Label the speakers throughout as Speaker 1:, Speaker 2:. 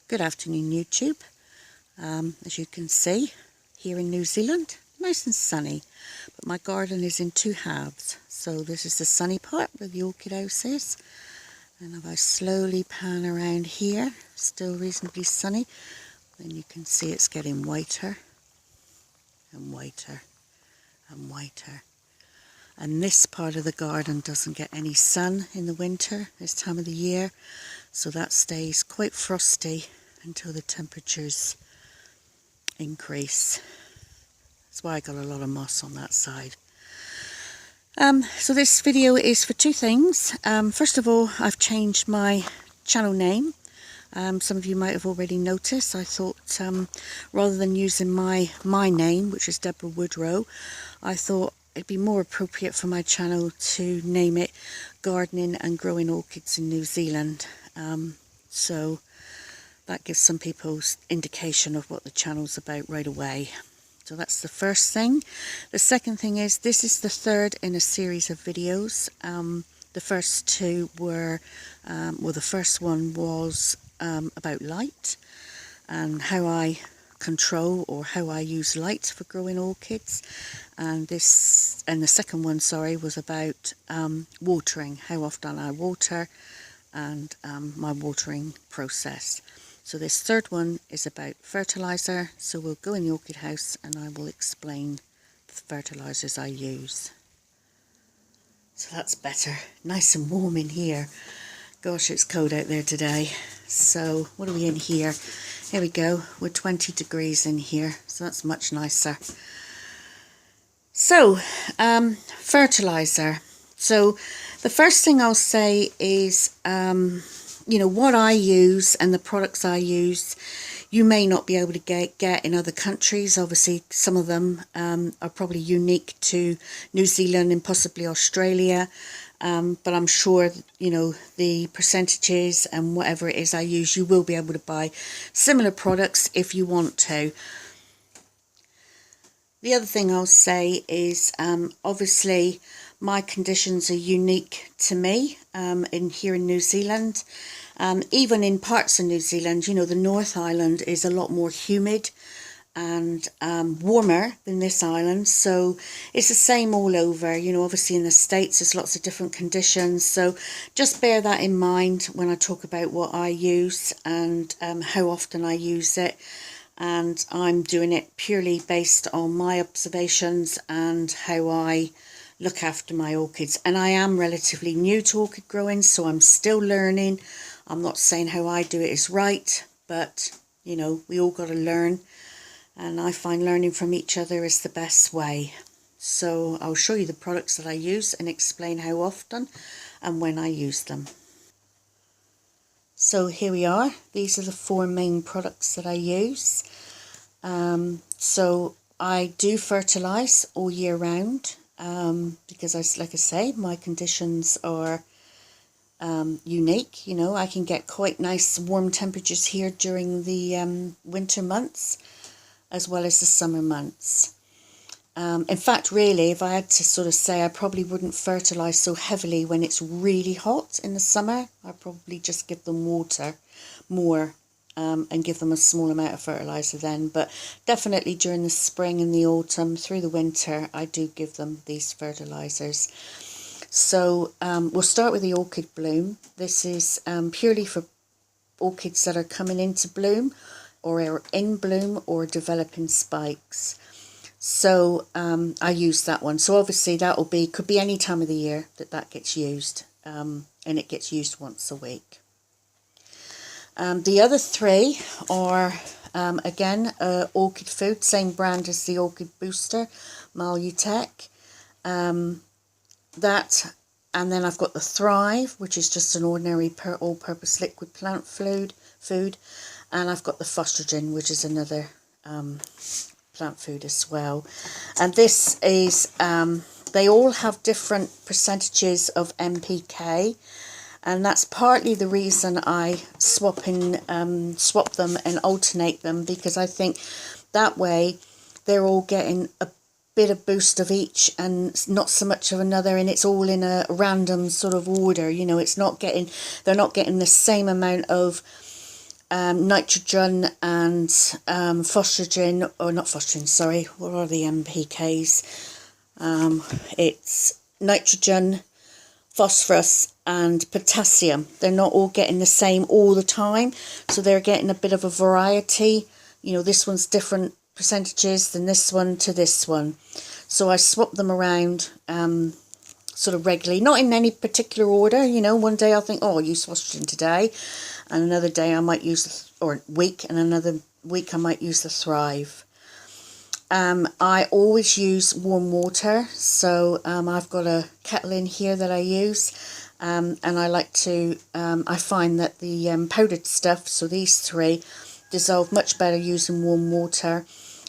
Speaker 1: Good afternoon, YouTube. As you can see, here in New Zealand, nice and sunny, but my garden is in two halves. So this is the sunny part where the orchid house is, and if I slowly pan around here, still reasonably sunny, then you can see it's getting whiter and whiter and whiter. And this part of the garden doesn't get any sun in the winter, this time of the year, so that stays quite frosty until the temperatures increase. That's why I got a lot of moss on that side. So this video is for two things. First of all, I've changed my channel name. Some of you might have already noticed. I thought rather than using my name, which is Deborah Woodrow, I thought it'd be more appropriate for my channel to name it Gardening and Growing Orchids in New Zealand. So that gives some people's indication of what the channel's about right away. So that's the first thing. The second thing is, this is the third in a series of videos. The first two were, the first one was about light and how I control or how I use light for growing orchids. And the second one, was about watering, how often I water and my watering process. So this third one is about fertiliser, so we'll go in the orchid house and I will explain the fertilisers I use. So that's better. Nice and warm in here. Gosh, it's cold out there today. So what are we in here? Here we go. We're 20 degrees in here, so that's much nicer. So, fertiliser. So the first thing I'll say is, what I use and the products I use, you may not be able to get in other countries. Obviously, some of them are probably unique to New Zealand and possibly Australia. But I'm sure, the percentages and whatever it is I use, you will be able to buy similar products if you want to. The other thing I'll say is, obviously, my conditions are unique to me here in New Zealand. Even in parts of New Zealand, the North Island is a lot more humid and warmer than this island, so it's the same all over. Obviously in the States there's lots of different conditions, so just bear that in mind when I talk about what I use and how often I use it. And I'm doing it purely based on my observations and how I look after my orchids. And I am relatively new to orchid growing, so I'm still learning. I'm not saying how I do it is right, but we all got to learn, and I find learning from each other is the best way. So I'll show you the products that I use and explain how often and when I use them. So here we are. These are the four main products that I use. So I do fertilise all year round because, like I say, my conditions are unique. I can get quite nice warm temperatures here during the winter months as well as the summer months. In fact, really, if I had to sort of say, I probably wouldn't fertilise so heavily when it's really hot in the summer. I'd probably just give them water more and give them a small amount of fertiliser then. But definitely during the spring and the autumn, through the winter, I do give them these fertilisers. So we'll start with the orchid bloom. This is purely for orchids that are coming into bloom or are in bloom or developing spikes. So I use that one. So obviously that could be any time of the year that gets used, and it gets used once a week. The other three are again orchid food, same brand as the orchid booster, Malutech. That, and then I've got the Thrive, which is just an ordinary all-purpose liquid plant food, and I've got the Fostrogen, which is another plant food as well. And this is, they all have different percentages of NPK, and that's partly the reason I swap them and alternate them, because I think that way they're all getting a bit of boost of each and not so much of another, and it's all in a random sort of order. They're not getting the same amount of nitrogen and phosphagen, or not phosphagen, sorry, what are the NPKs? It's nitrogen, phosphorus and potassium. They're not all getting the same all the time, so they're getting a bit of a variety. You know, this one's different percentages than this one to this one. So I swap them around sort of regularly, not in any particular order. You know, one day I'll think, oh, I'll use phosphagen today, and another day I might use, or week, and another week I might use the Thrive. I always use warm water, so I've got a kettle in here that I use, and I like to, I find that the powdered stuff, so these three, dissolve much better using warm water,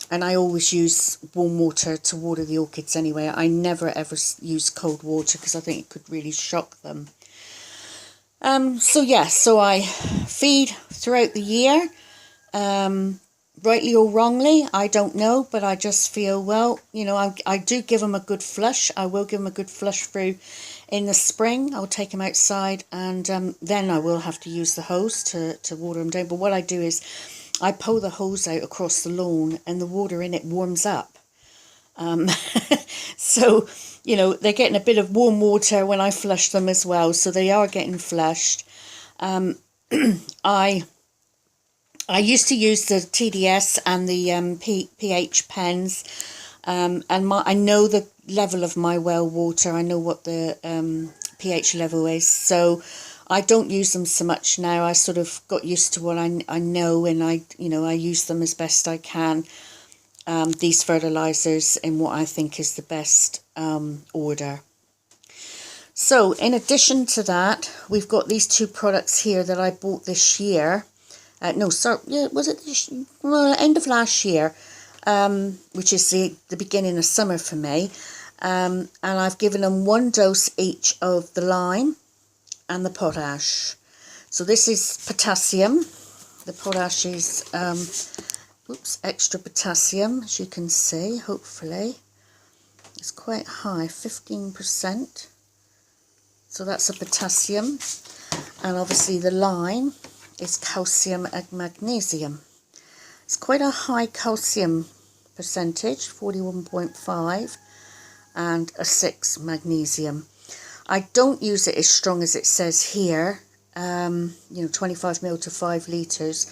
Speaker 1: and I always use warm water to water the orchids anyway. I never ever use cold water because I think it could really shock them. So yeah, so I feed throughout the year. Rightly or wrongly, I don't know, but I just feel, well, you know, I do give them a good flush. I will give them a good flush through in the spring. I'll take them outside, and then I will have to use the hose to water them down. But what I do is I pull the hose out across the lawn, and the water in it warms up. So, you know, they're getting a bit of warm water when I flush them as well, so they are getting flushed. I used to use the TDS and the pH pens, and I know the level of my well water. I know what the pH level is, so I don't use them so much now. I sort of got used to what I know, and I use them as best I can. These fertilizers in what I think is the best order. So in addition to that, we've got these two products here that I bought this year. No, sorry, yeah, was it this, well, end of last year, which is the beginning of summer for me. And I've given them 1 dose each of the lime and the potash. So this is potassium. The potash is extra potassium, as you can see, hopefully. It's quite high, 15%. So that's a potassium. And obviously the lime is calcium and magnesium. It's quite a high calcium percentage, 41.5, and a 6 magnesium. I don't use it as strong as it says here, 25 ml to 5 litres.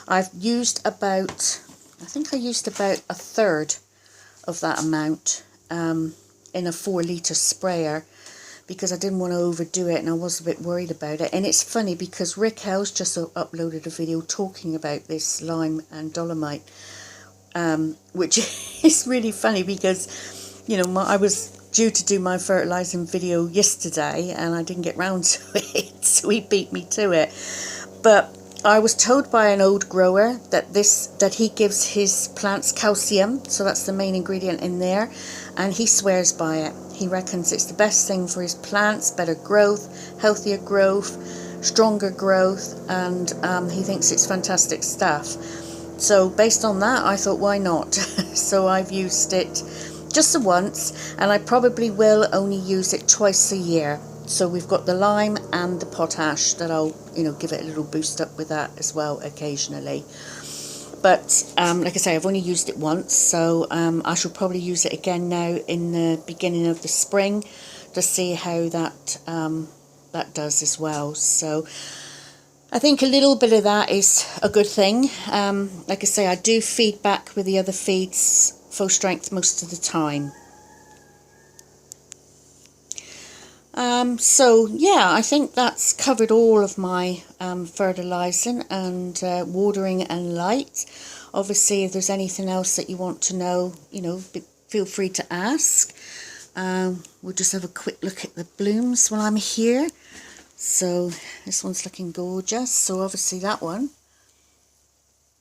Speaker 1: I've used about, I think I used about a third of that amount in a 4 litre sprayer, because I didn't want to overdo it and I was a bit worried about it. And it's funny because Rick Hell's just uploaded a video talking about this lime and dolomite, which is really funny because, you know, I was due to do my fertilising video yesterday and I didn't get round to it, so he beat me to it. But I was told by an old grower that he gives his plants calcium, so that's the main ingredient in there, and he swears by it. He reckons it's the best thing for his plants, better growth, healthier growth, stronger growth, and he thinks it's fantastic stuff. So based on that, I thought, why not? So I've used it just the once, and I probably will only use it twice a year. So we've got the lime and the potash that I'll, give it a little boost up with that as well occasionally. But like I say, I've only used it once, so I shall probably use it again now in the beginning of the spring to see how that does as well. So I think a little bit of that is a good thing. Like I say, I do feed back with the other feeds full strength most of the time. So yeah, I think that's covered all of my fertilising and watering and light. Obviously, if there's anything else that you want to know, feel free to ask. We'll just have a quick look at the blooms while I'm here. So this one's looking gorgeous. So obviously that one,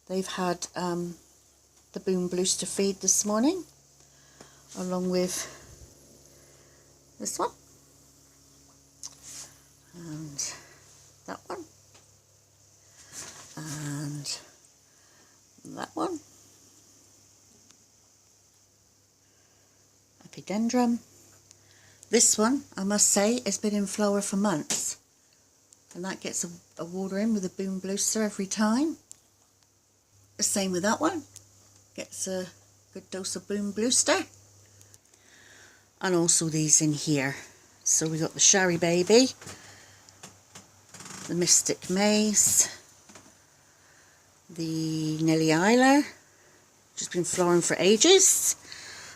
Speaker 1: they've had the boom booster feed this morning, along with this one. And that one, and that one, epidendrum. This one, I must say, has been in flower for months, and that gets a water in with a boom booster every time. the same with that one. Gets a good dose of boom booster. And also these in here. So we got the Shari Baby, the Mystic Maze, the Nellie Isla, which has been flowering for ages,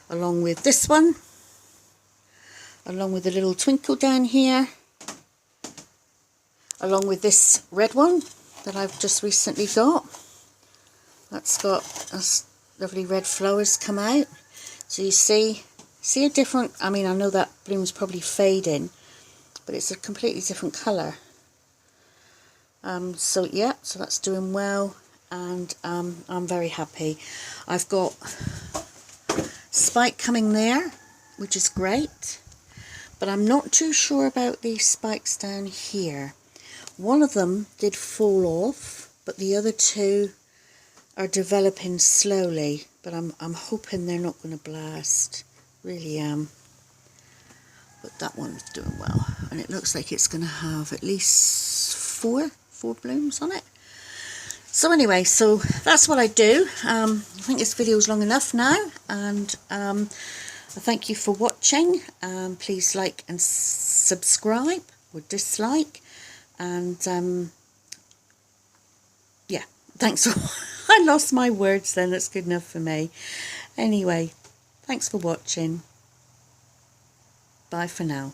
Speaker 1: along with this one, along with the little Twinkle down here, along with this red one that I've just recently got. That's got lovely red flowers come out. So you see a different, I mean, I know that bloom's probably fading, but it's a completely different colour. So yeah, so that's doing well, and I'm very happy. I've got spike coming there, which is great, but I'm not too sure about these spikes down here. One of them did fall off, but the other two are developing slowly, but I'm hoping they're not going to blast. Really am. But that one's doing well, and it looks like it's going to have at least four blooms on it. So anyway, so that's what I do. I think this video is long enough now, and I thank you for watching. Please like and subscribe or dislike, and yeah, thanks for I lost my words then, that's good enough for me. Anyway, thanks for watching. Bye for now.